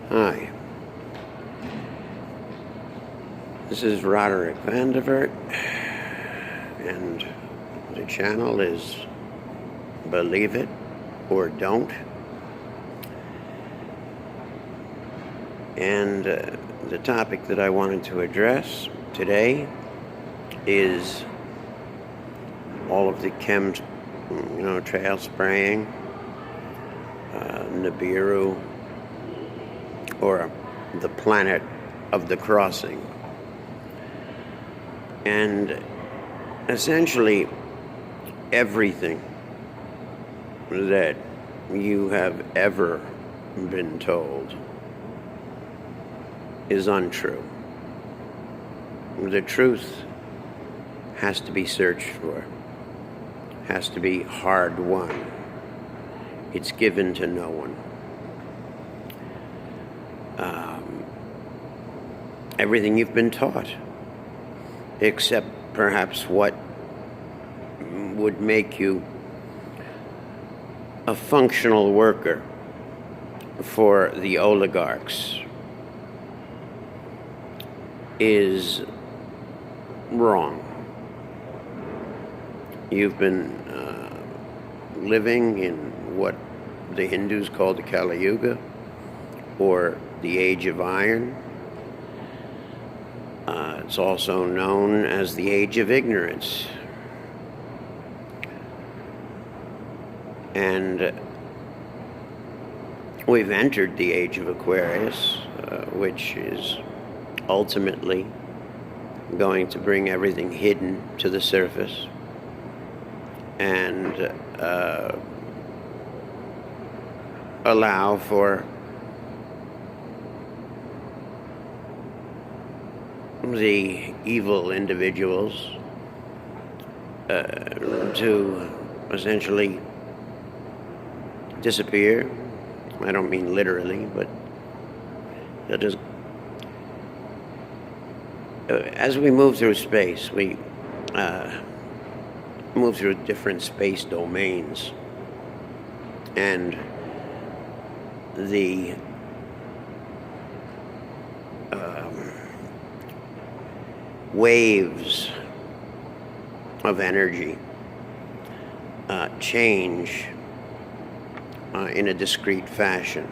Hi, this is Roderick Vandevert, and the channel is Believe It or Don't. And the topic that I wanted to address today is all of the trail spraying, Nibiru, or the planet of the crossing. And essentially everything that you have ever been told is untrue. The truth has to be searched for, has to be hard won. It's given to no one. Everything you've been taught, except perhaps what would make you a functional worker for the oligarchs, is wrong. You've been living in what the Hindus call the Kali Yuga, or the Age of Iron. It's also known as the Age of Ignorance. And we've entered the Age of Aquarius, which is ultimately going to bring everything hidden to the surface and allow for the evil individuals to essentially disappear. I don't mean literally, but they'll just as we move through space, we move through different space domains, and the waves of energy change in a discrete fashion.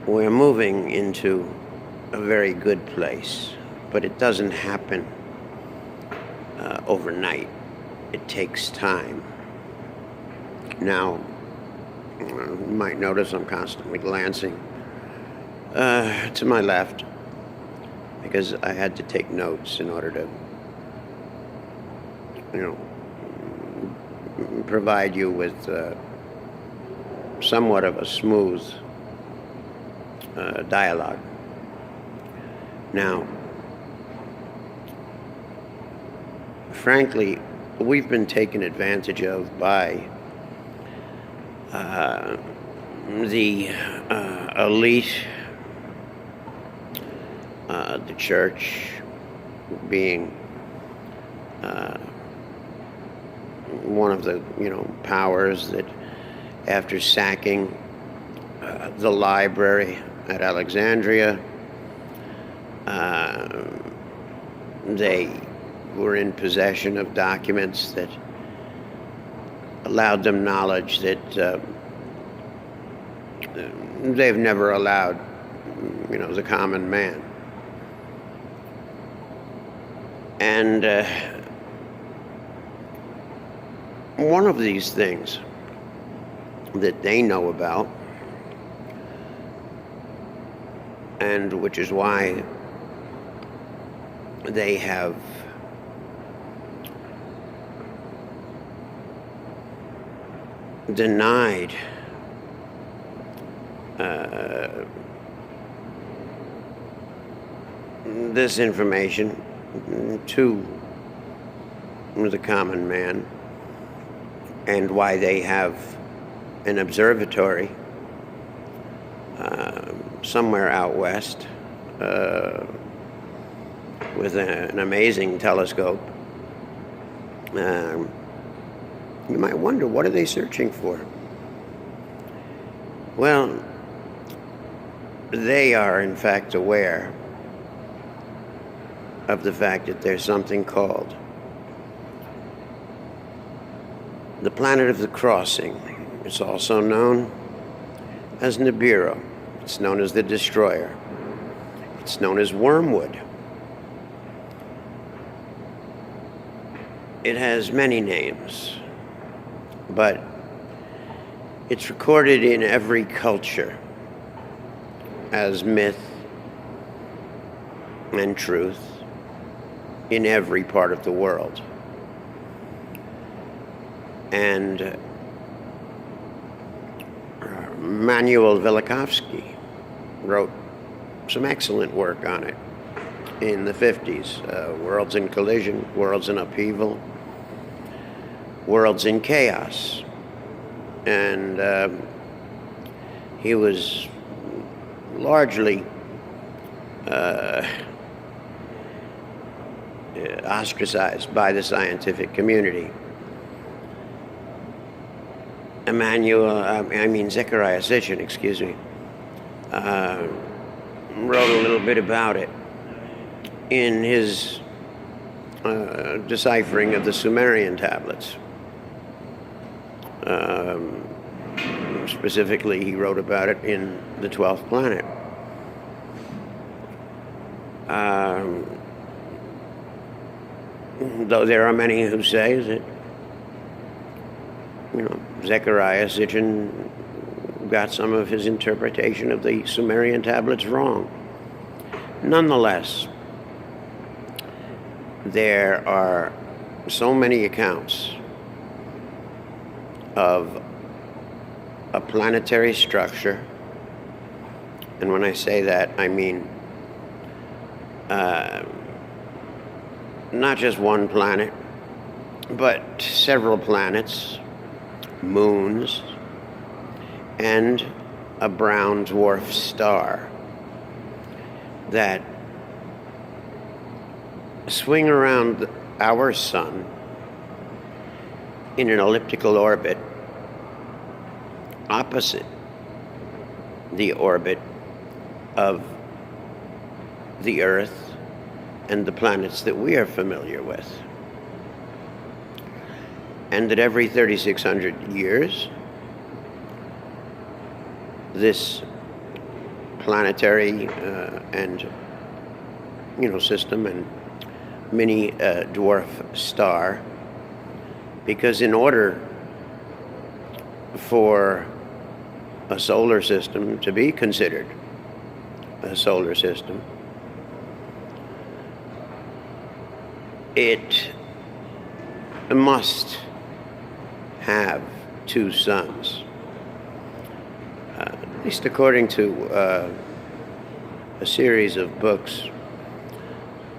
We're moving into a very good place, but it doesn't happen overnight. It takes time. Now, you might notice I'm constantly glancing to my left because I had to take notes in order to, provide you with somewhat of a smooth dialogue. Now, frankly, we've been taken advantage of by the elite, the church being one of the powers that, after sacking the library at Alexandria, they were in possession of documents that allowed them knowledge that they've never allowed the common man. And one of these things that they know about, and which is why they have denied this information to the common man, and why they have an observatory somewhere out west with an amazing telescope. You might wonder, what are they searching for? Well, they are in fact aware of the fact that there's something called the planet of the crossing. It's also known as Nibiru. It's known as the Destroyer. It's known as Wormwood. It has many names, but it's recorded in every culture as myth and truth in every part of the world. And Manuel Velikovsky wrote some excellent work on it in the 50s. Worlds in Collision, Worlds in Upheaval, Worlds in Chaos. And he was largely ostracized by the scientific community. Zechariah Sitchin, excuse me, wrote a little bit about it in his deciphering of the Sumerian tablets. Specifically, he wrote about it in the 12th planet. Though there are many who say that, Zechariah Sitchin got some of his interpretation of the Sumerian tablets wrong. Nonetheless, there are so many accounts of a planetary structure, and when I say that, I mean not just one planet, but several planets, moons, and a brown dwarf star that swing around our sun in an elliptical orbit opposite the orbit of the Earth and the planets that we are familiar with. And that every 3,600 years, this planetary and system and mini dwarf star, because in order for a solar system to be considered a solar system, it must have two suns. At least according to a series of books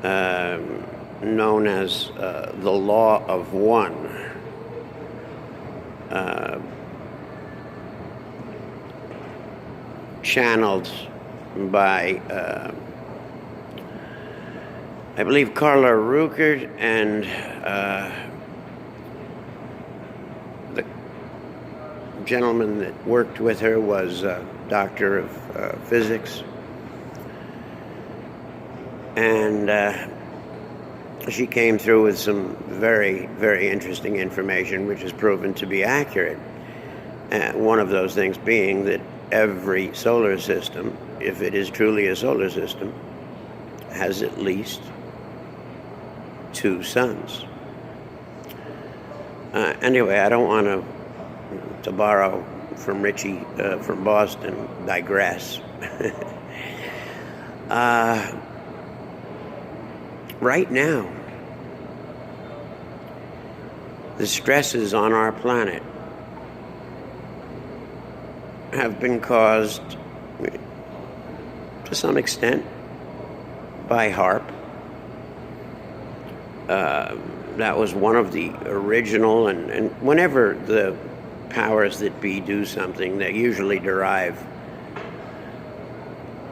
known as the Law of One. Channeled by, I believe, Carla Ruckert, and the gentleman that worked with her was a doctor of physics. And she came through with some very, very interesting information, which has proven to be accurate. One of those things being that every solar system, if it is truly a solar system, has at least two suns. Anyway, I don't want to borrow from Richie from Boston, digress. Right now, the stresses on our planet have been caused, to some extent, by HAARP. That was one of the original, and whenever the powers that be do something, they usually derive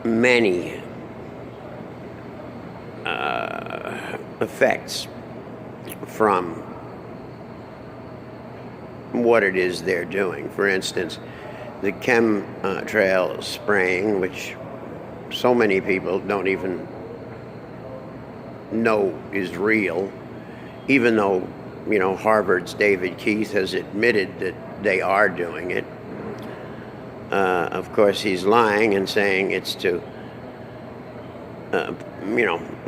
many effects from what it is they're doing. For instance, the chemtrail spraying, which so many people don't even know is real, even though, Harvard's David Keith has admitted that they are doing it. Of course, he's lying and saying it's to,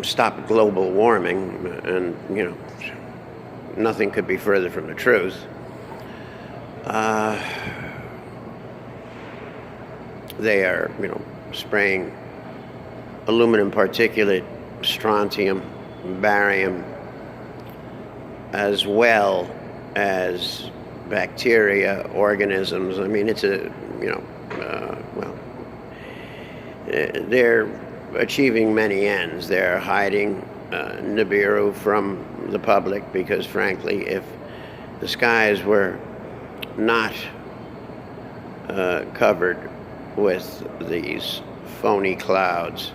stop global warming, and, nothing could be further from the truth. They are, spraying aluminum particulate, strontium, barium, as well as bacteria, organisms. I mean, it's they're achieving many ends. They're hiding Nibiru from the public because, frankly, if the skies were not covered with these phony clouds,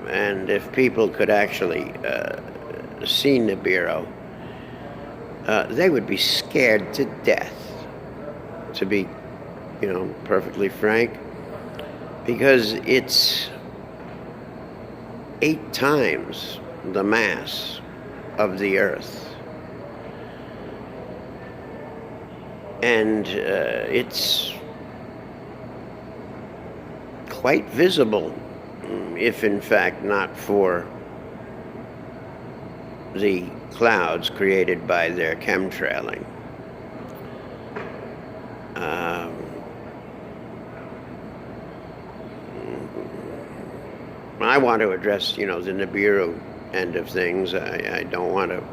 and if people could actually see Nibiru, they would be scared to death, to be, perfectly frank, because it's 8 times the mass of the Earth. And it's quite visible, if in fact not for the clouds created by their chemtrailing. I want to address, the Nibiru end of things. I don't want to,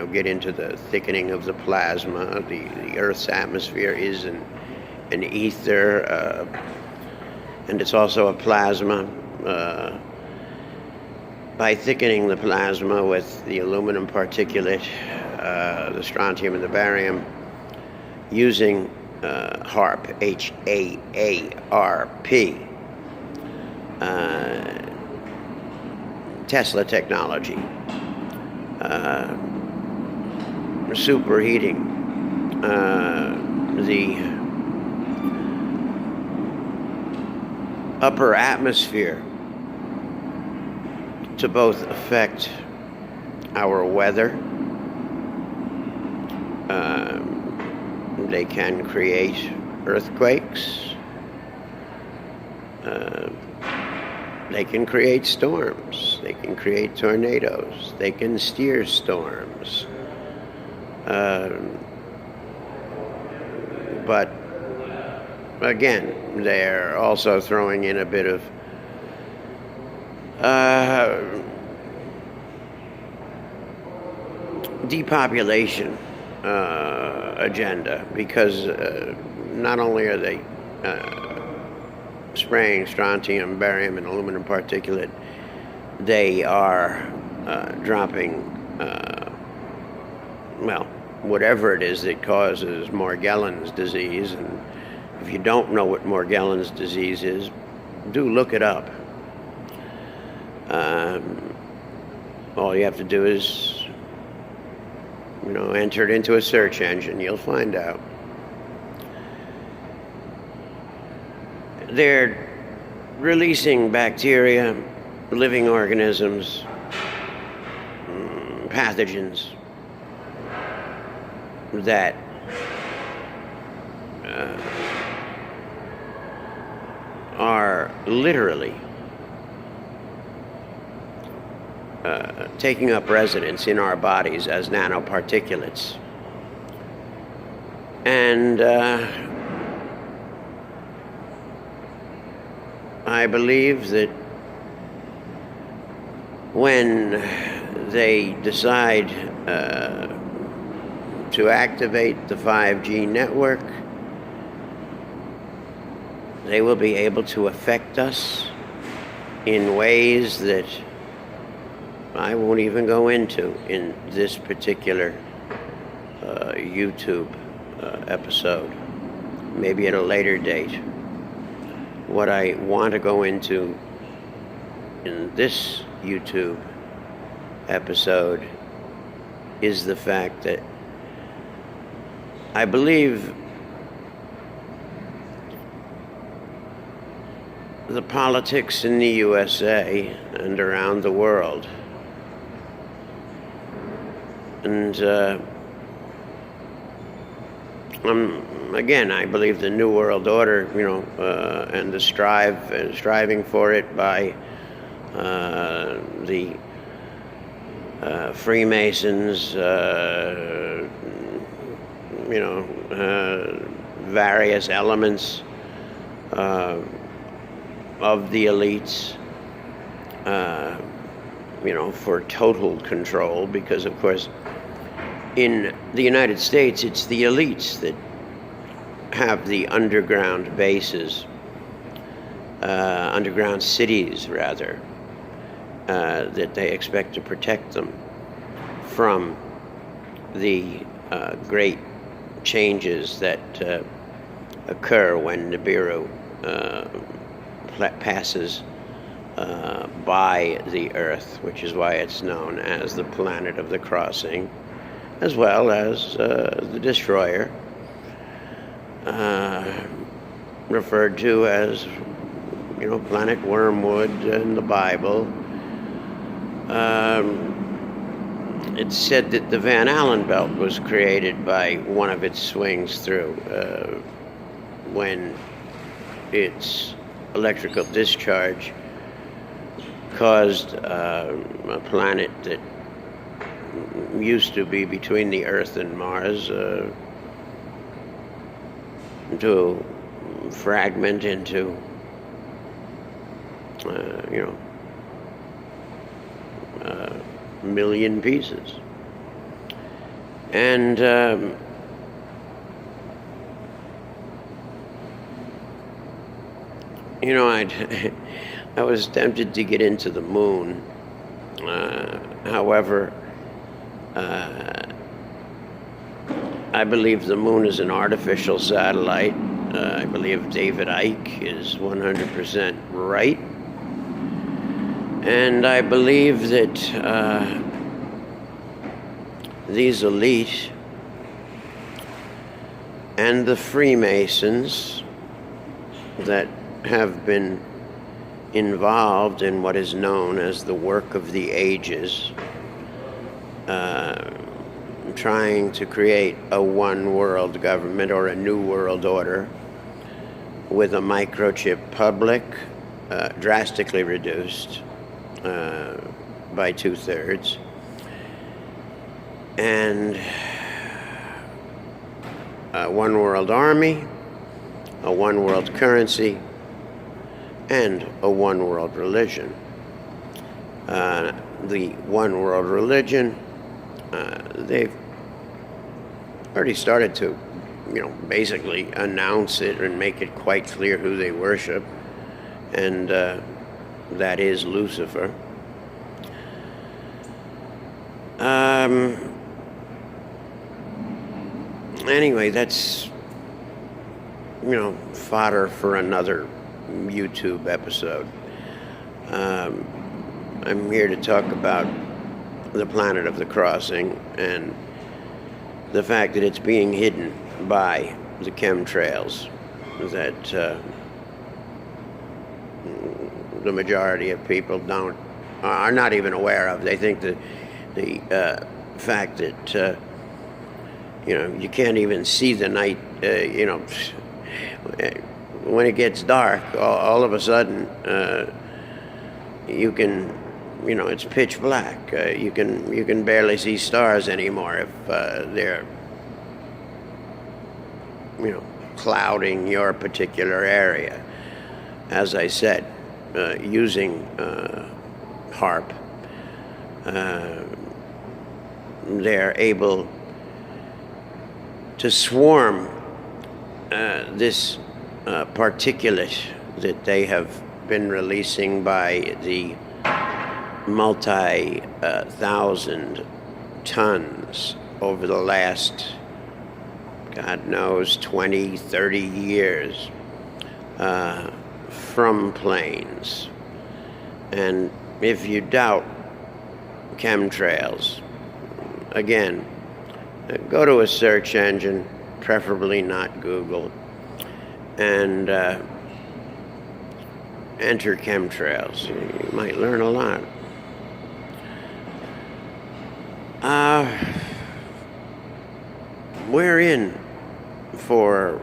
get into the thickening of the plasma. The Earth's atmosphere is an ether, and it's also a plasma. By thickening the plasma with the aluminum particulate, the strontium and the barium, using HAARP, HAARP, Tesla technology, superheating the upper atmosphere to both affect our weather. They can create earthquakes. They can create storms. They can create tornadoes. They can steer storms. But again, they're also throwing in a bit of depopulation agenda, because not only are they spraying strontium, barium, and aluminum particulate, they are dropping, whatever it is that causes Morgellons disease. And if you don't know what Morgellons disease is, do look it up. All you have to do is, enter it into a search engine. You'll find out. They're releasing bacteria, living organisms, pathogens that are literally taking up residence in our bodies as nanoparticulates. And I believe that when they decide to activate the 5G network, they will be able to affect us in ways that I won't even go into in this particular YouTube episode, maybe at a later date. What I want to go into in this YouTube episode is the fact that I believe the politics in the USA and around the world. And again, I believe the New World Order, and the striving for it by the Freemasons, various elements of the elites, for total control, because of course in the United States it's the elites that have the underground bases, underground cities rather, that they expect to protect them from the great changes that occur when Nibiru passes by the Earth, which is why it's known as the planet of the crossing, as well as the destroyer, referred to as, planet Wormwood in the Bible. It's said that the Van Allen belt was created by one of its swings through when its electrical discharge caused a planet that used to be between the Earth and Mars to fragment into, a million pieces. And I was tempted to get into the moon. However, I believe the moon is an artificial satellite. I believe David Icke is 100% right. And I believe that these elites and the Freemasons that have been involved in what is known as the work of the ages, trying to create a one world government or a new world order with a microchip public, drastically reduced by 2/3, and a one world army, a one world currency, and a one world religion. The one world religion, they've already started to, basically announce it and make it quite clear who they worship, and that is Lucifer. Anyway, that's, fodder for another YouTube episode. I'm here to talk about the planet of the crossing and the fact that it's being hidden by the chemtrails that the majority of people are not even aware of. They think that the fact that you can't even see the night, when it gets dark, all of a sudden you can, it's pitch black. You can barely see stars anymore if they're clouding your particular area. As I said, using HARP, they're able to swarm this particulate that they have been releasing by the multi-thousand tons over the last, God knows, 20, 30 years from planes. And if you doubt chemtrails, again, go to a search engine, preferably not Google, and enter chemtrails. You might learn a lot. We're in for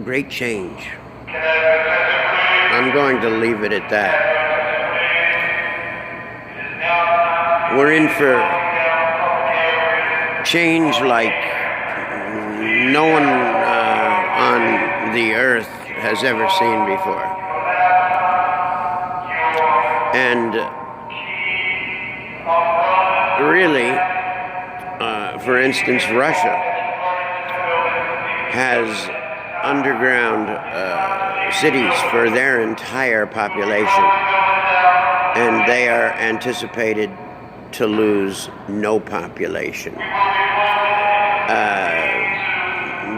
great change. I'm going to leave it at that. We're in for change like no one on the earth has ever seen before. And really, for instance, Russia has underground cities for their entire population, and they are anticipated to lose no population.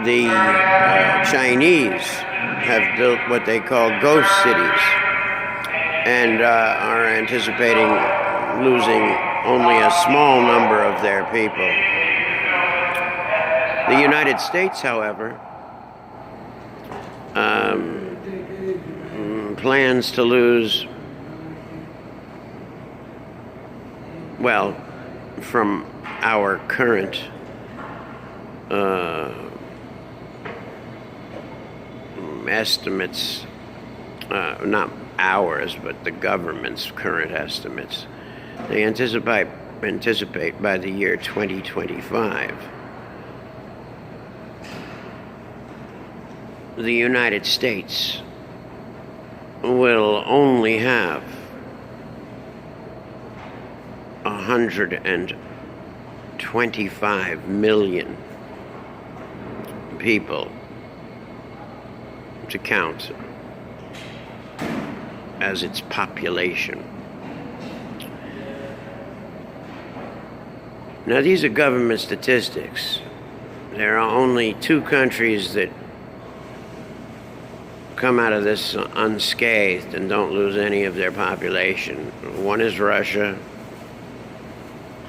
The Chinese have built what they call ghost cities and are anticipating losing only a small number of their people. The United States, however, plans to lose, well, from our current estimates, not ours, but the government's current estimates, they anticipate by the year 2025, the United States will only have 125 million people to count as its population. Now, these are government statistics. There are only two countries that come out of this unscathed and don't lose any of their population. One is Russia,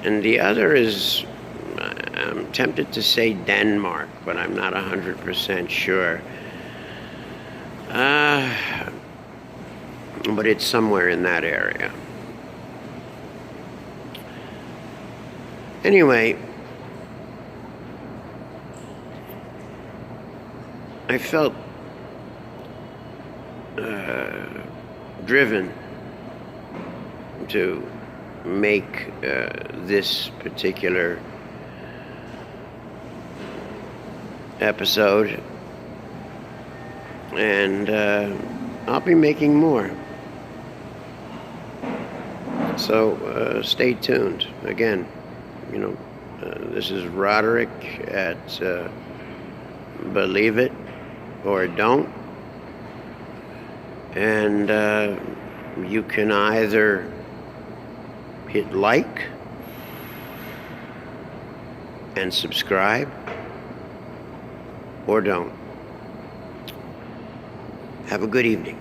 and the other is, I'm tempted to say Denmark, but I'm not 100% sure. But it's somewhere in that area. Anyway, I felt driven to make this particular episode, and I'll be making more. So stay tuned. Again, this is Roderick at Believe It or Don't. And you can either hit like and subscribe or don't. Have a good evening.